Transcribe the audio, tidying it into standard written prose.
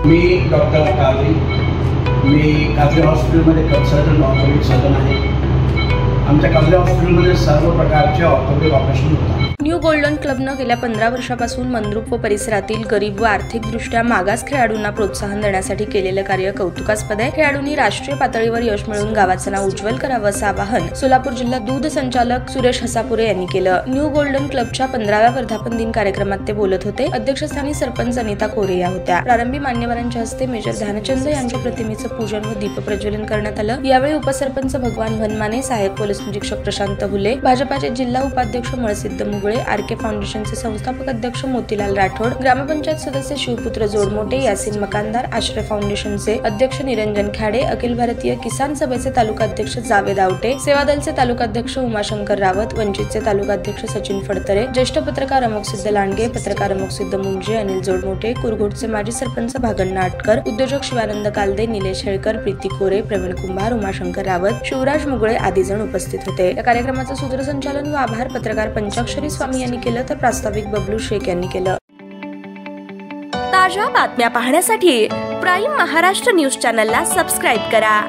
मी doctor काजरी, मी काजरी हॉस्पिटलमध्ये consultant orthopaedic surgeon आहे। आमच्या काजरी हॉस्पिटलमध्ये सर्व प्रकारचे ऑर्थोपेडिक ऑपरेशन होतात। न्यू गोल्डन क्लबनं गेल्या 15 वर्षापासून मंद्रुप व परिसरातील गरीब व आर्थिकदृष्ट्या मागास खेळाडूंना प्रोत्साहन देण्यासाठी केलेलं कार्य कौतुकास्पद आहे। खेळाडूंनी राष्ट्रीय पातळीवर यश मिळवून गावाचं नाव उज्ज्वल करावं असं आवाहन सोलापूर जिल्हा दूध संचालक सुरेश हसापुरे यांनी केलं। न्यू गोल्डन क्लबच्या 15व्या वर्धापन दिन कार्यक्रमात ते बोलत होते। अध्यक्षस्थानी सरपंच अनिता कोरे या होत्या। प्रारंभी मान्यवरांच्या हस्ते मेजर ध्यानचंद यांच्या प्रतिमेचं पूजन व दीपप्रज्वलन करण्यात आलं। यावेळी उपसरपंच भगवान वनमाने, सहाय्यक पोलीस निरीक्षक प्रशांत हुले, भाजपाचे जिल्हा उपाध्यक्ष मळसिद्ध मुगळे, आरके फाउंडेशनचे संस्थापक अध्यक्ष मोतीलाल राठोड, ग्रामपंचायत सदस्य शिवपुत्र जोडमोटे, यासीन मकानदार, आश्रय फाउंडेशनचे अध्यक्ष निरंजन खाडे, अखिल भारतीय किसान सभेचे तालुकाध्यक्ष जावेद आवटे, सेवादलचे तालुकाध्यक्ष उमाशंकर रावत, वंचितचे तालुकाध्यक्ष सचिन फडतरे, ज्येष्ठ पत्रकार अमोकसिद्ध लांडगे, पत्रकार अमोकसिद्ध मुंजे, अनिल जोडमोटे, कुरघोटचे माजी सरपंच भागन नाटकर, उद्योजक शिवानंद कालदे, निलेश हेळकर, प्रीती कोरे, प्रवीण कुंभार, उमाशंकर रावत, शिवराज मुगळे आदी जण उपस्थित होते। या कार्यक्रमाचं सूत्रसंचालन व आभार पत्रकार पंचाक्षरी स्वामी यांनी केलं तर प्रास्ताविक बबलू शेख यांनी केलं। ताज्या बातम्या पाहण्यासाठी प्राईम महाराष्ट्र न्यूज चॅनलला सबस्क्राईब करा।